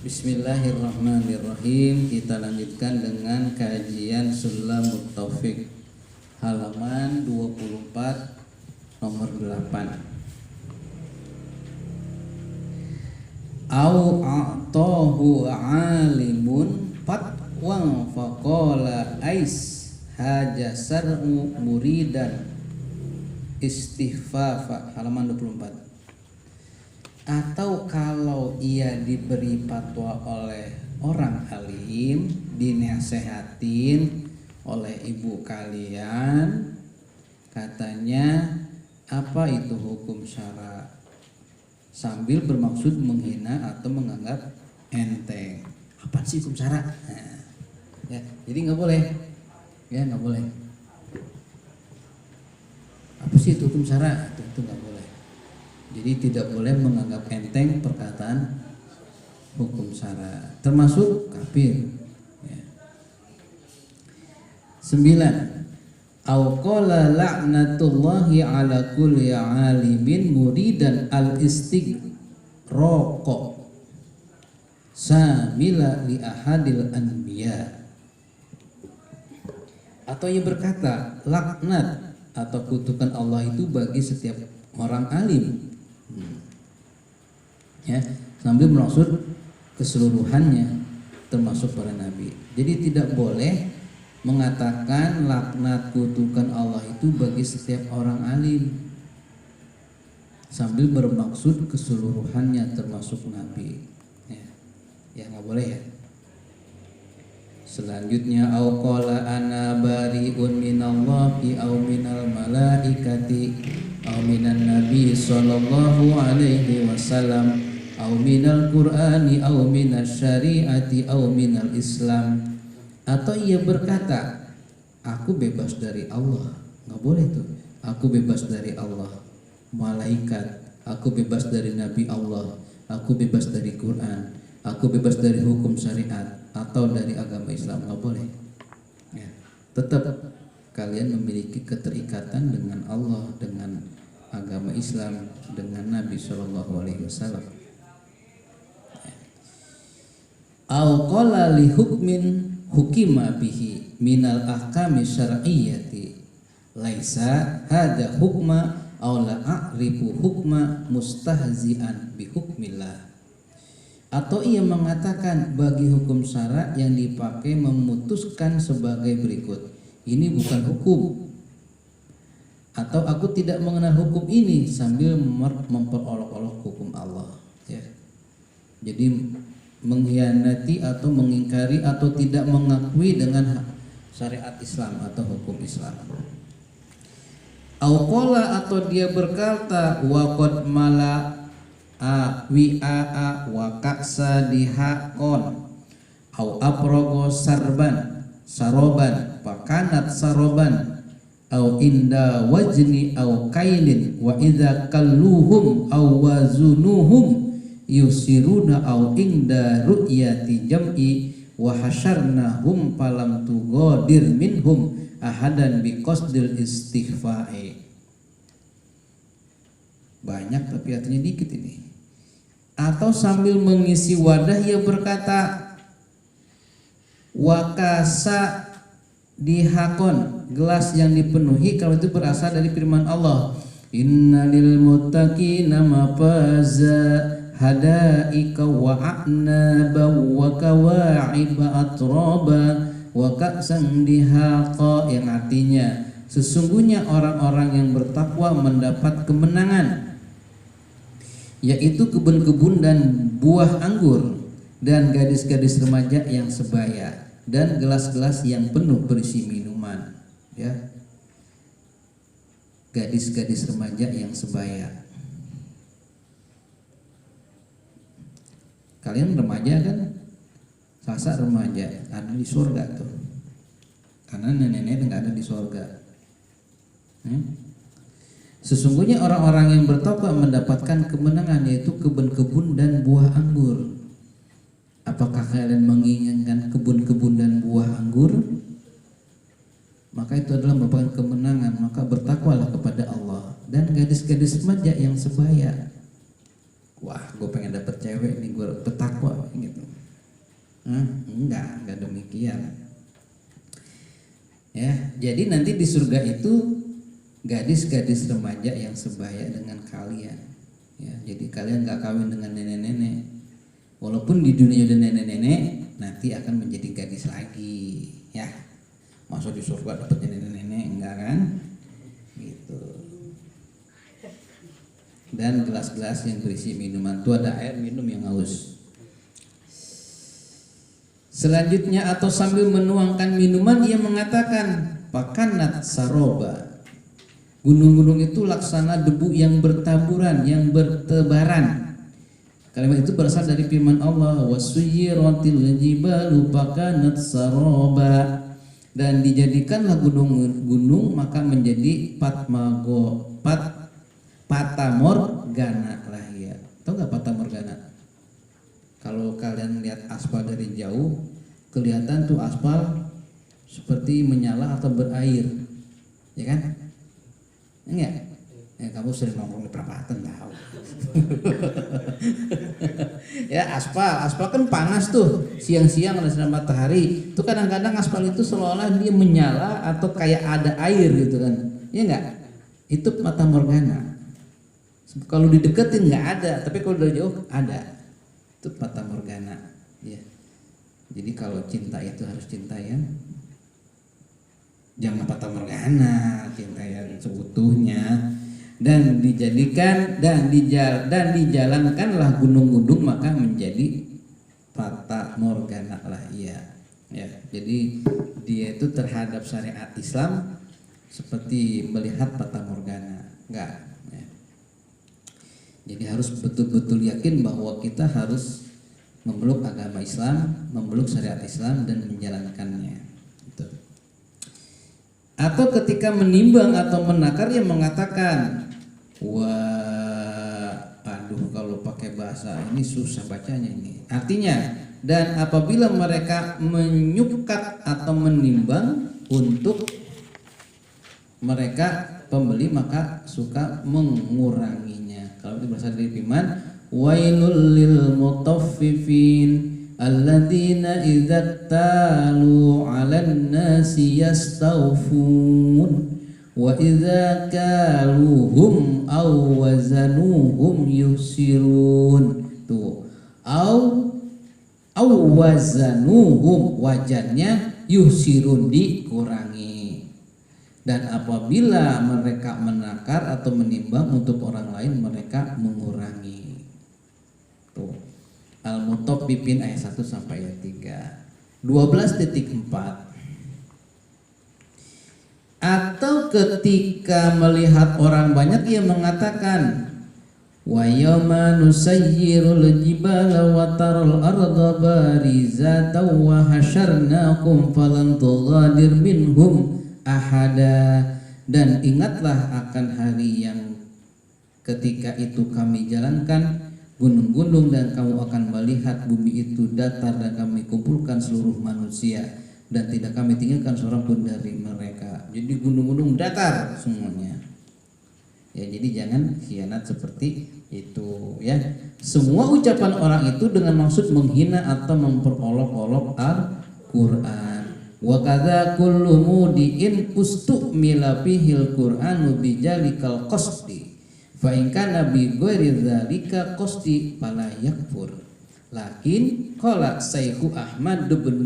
Bismillahirrahmanirrahim. Kita lanjutkan dengan kajian Sulamut Taufik halaman 24 nomor 8. Au a'tahu 'alimun fatwan faqala ais hajasar'u muridan istighfafa halaman 24. Atau kalau ia diberi fatwa oleh orang alim, dinasehatin oleh ibu kalian, katanya apa itu hukum syara, sambil bermaksud menghina atau menganggap enteng. Apa sih hukum syara? Nah, ya, jadi nggak boleh, ya nggak boleh. Apa sih itu hukum syara? Itu nggak boleh. Jadi tidak boleh menganggap enteng perkataan hukum syara, termasuk kafir. Ya. 9. Au qala la'natullahi ala kulli 'alimin muridan al-istighraq samila li ahadil anbiya. Atau ia berkata, laknat atau kutukan Allah itu bagi setiap orang alim. Ya, sambil maksud keseluruhannya termasuk para nabi. Jadi tidak boleh mengatakan laknat kutukan Allah itu bagi setiap orang alim sambil bermaksud keseluruhannya termasuk nabi. Ya nggak boleh ya. Selanjutnya au qala ana bari'un minallahi au minal malaikati au minan nabi sallallahu alaihi wasallam au minal qur'ani au minas syariati au minal islam. Atau ia berkata, aku bebas dari Allah. Nggak boleh tuh. Aku bebas dari Allah, malaikat, aku bebas dari nabi Allah, aku bebas dari Quran, aku bebas dari hukum syariat atau dari agama Islam. Nggak boleh ya. Tetap kalian memiliki keterikatan dengan Allah, dengan agama Islam, dengan Nabi Shallallahu Alaihi Wasallam. Au qala li hukmin hukima bihi minal ahkami syar'iyyati laisa hada hukma aw la a'rifu hukma mustahzi'an bi hukmillah. Atau ia mengatakan bagi hukum syara yang dipakai memutuskan sebagai berikut, ini bukan hukum, atau aku tidak mengenal hukum ini, sambil memperolok-olok hukum Allah ya. Jadi mengkhianati atau mengingkari atau tidak mengakui dengan syariat Islam atau hukum Islam. Au qala, atau dia berkata wa qad mala wi'a wa ka'sa dihaqon au aprogo saroban pakanat saroban au inda wajni au kailin wa idza kalluhum au wazunuhum yusiruna au inda ru'yati jam'i wa hasyarnahum falam tugodir minhum ahadan bi qasdil istighfa'i. Banyak tapi artinya dikit ini. Atau sambil mengisi wadah ia berkata wakasa dihakon, gelas yang dipenuhi, kalau itu berasal dari firman Allah, innalil muttaqina mafaza hadaika wa a'naba wa kawa'iba atraba wa ka'san dihaqa, yang artinya sesungguhnya orang-orang yang bertakwa mendapat kemenangan, yaitu kebun-kebun dan buah anggur dan gadis-gadis remaja yang sebaya dan gelas-gelas yang penuh berisi minuman ya. Gadis-gadis remaja yang sebaya. Kalian remaja kan? Sasa remaja ada di surga tuh, karena nenek-nenek nggak ada di surga. Sesungguhnya orang-orang yang bertakwa mendapatkan kemenangan, yaitu kebun-kebun dan buah anggur. Apakah kalian menginginkan kebun-kebun dan buah anggur? Maka itu adalah merupakan kemenangan. Maka bertakwalah kepada Allah dan gadis-gadis remaja yang sebaya. Wah, gue pengen dapet cewek nih, gue bertakwa gitu. Enggak demikian. Ya, jadi nanti di surga itu gadis-gadis remaja yang sebaya dengan kalian. Ya, jadi kalian nggak kawin dengan nenek-nenek. Walaupun di dunia udah nenek-nenek, nanti akan menjadi gadis lagi. Ya, masuk di surga dapatnya nenek-nenek, enggak kan? Gitu. Dan gelas-gelas yang berisi minuman itu ada air minum yang haus. Selanjutnya atau sambil menuangkan minuman ia mengatakan pakanat saroba. Gunung-gunung itu laksana debu yang bertaburan, yang bertebaran. Kalimat itu berasal dari firman Allah wasuyiratil jibalu pakanat saroba, dan dijadikanlah gunung-gunung maka menjadi patamorgana lah ya. Tahu nggak patamorgana? Kalau kalian lihat aspal dari jauh, kelihatan tuh aspal seperti menyala atau berair, ya kan? Enggak? Ya, kamu sering nongkrong di perapatan tahu. Ya aspal kan panas tuh, siang-siang ada sinar matahari. Itu kadang-kadang aspal itu seolah-olah dia menyala atau kayak ada air gitu kan? Ya enggak? Itu fatamorgana. Kalau dideketin nggak ada, tapi kalau dari jauh ada. Itu fatamorgana, ya. Jadi kalau cinta itu harus cinta yang jangan fatamorgana, cinta yang seutuhnya, dan dijadikan dan dijalankanlah gunung-gunung maka menjadi fatamorgana lah ya. Ya, jadi dia itu terhadap syariat Islam seperti melihat fatamorgana, enggak. Jadi harus betul-betul yakin bahwa kita harus memeluk agama Islam, memeluk syariat Islam dan menjalankannya. Gitu. Atau ketika menimbang atau menakar yang mengatakan, wah, aduh kalau pakai bahasa ini susah bacanya ini. Artinya, dan apabila mereka menyukat atau menimbang untuk mereka pembeli maka suka menguranginya. Kalau itu berasal dari firman wailul lil mutaffifin alladzina idza talu 'alan nasi yastawfun wa idza kaluhum aw wazanuhum yusirun. Tuh. Aw wazanuhum, wajannya yusirun, dikurangi. Dan apabila mereka menakar atau menimbang untuk orang lain mereka mengurangi. Tuh. Al-Mutaffifin ayat 1 sampai ayat 3. 12.4. Atau ketika melihat orang banyak ia mengatakan wa yawma nusayyirul jibala wa taral arda barizatan wa hasyarnakum falan tughadir minhum ahada. Dan ingatlah akan hari yang ketika itu kami jalankan gunung-gunung dan kamu akan melihat bumi itu datar dan kami kumpulkan seluruh manusia dan tidak kami tinggalkan seorang pun dari mereka. Jadi gunung-gunung datar semuanya. Ya, jadi jangan khianat seperti itu ya. Semua ucapan orang itu dengan maksud menghina atau memperolok-olok Al-Qur'an. Wa kadza kullu mudiin ustumila fihil Qur'anu bijalikal qasdi fa in kana bi ghairi dzalika qasdi fala yakfur. Lakin qala Syekh Ahmad bin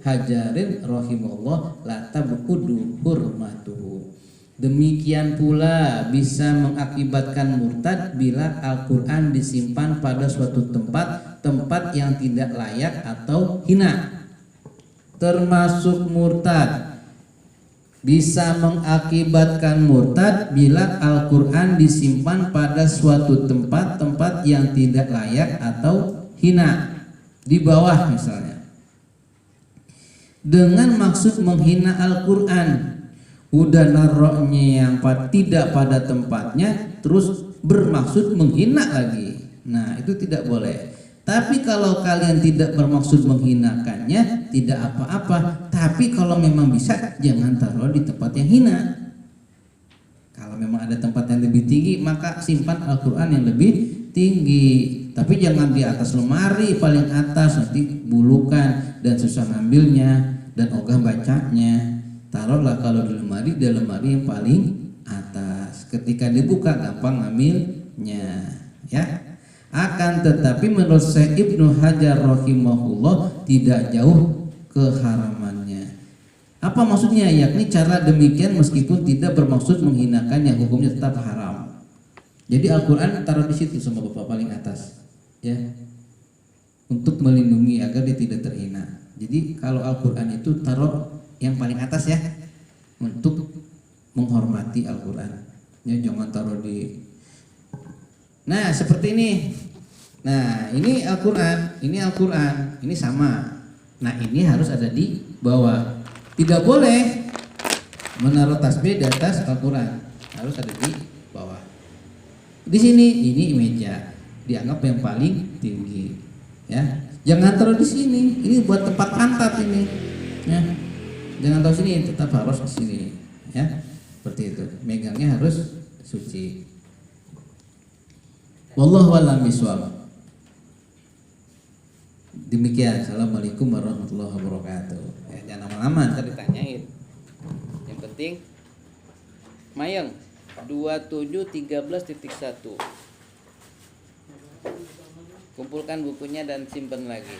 Hajarin rahimahullah la tabqudu hurmatuhu. Demikian pula bisa mengakibatkan murtad bila Al-Qur'an disimpan pada suatu tempat yang tidak layak atau hina. Termasuk murtad, bisa mengakibatkan murtad bila Al-Qur'an disimpan pada suatu tempat yang tidak layak atau hina, di bawah misalnya, dengan maksud menghina Al-Qur'an. Udah naruhnya yang tidak pada tempatnya terus bermaksud menghina lagi. Nah, itu tidak boleh. Tapi kalau kalian tidak bermaksud menghinakannya, tidak apa-apa. Tapi kalau memang bisa, jangan taruh di tempat yang hina. Kalau memang ada tempat yang lebih tinggi, maka simpan Al-Qur'an yang lebih tinggi. tapi jangan di atas lemari paling atas, nanti bulukan dan susah ngambilnya dan ogah bacanya. Taruhlah kalau di lemari yang paling atas. Ketika dibuka gampang ngambilnya, ya. Akan tetapi menurut Syekh Ibnu Hajar rahimahullah tidak jauh keharamannya. Apa maksudnya? Yakni cara demikian meskipun tidak bermaksud menghinakannya, hukumnya tetap haram. Jadi Al-Quran taruh di situ sama bapak paling atas, ya, untuk melindungi agar dia tidak terhina. Jadi kalau Al-Quran itu taruh yang paling atas ya, untuk menghormati Al-Quran. Ya, jangan taruh di. Nah seperti ini. Nah ini Al-Quran, ini sama. Nah ini harus ada di bawah. Tidak boleh menaruh tasbih di atas Al-Quran, harus ada di bawah. Di sini ini meja, dianggap yang paling tinggi. Ya, jangan taruh di sini. Ini buat tempat pantat ini. Ya, jangan taruh sini, tetap harus di sini. Ya, seperti itu. Megangnya harus suci. Wallahu a'lam bishawab. Demikian. Assalamualaikum warahmatullahi wabarakatuh. Ya, jangan lama-lama ntar ditanyain. Yang penting Mayang 2713.1. Kumpulkan bukunya dan simpan lagi.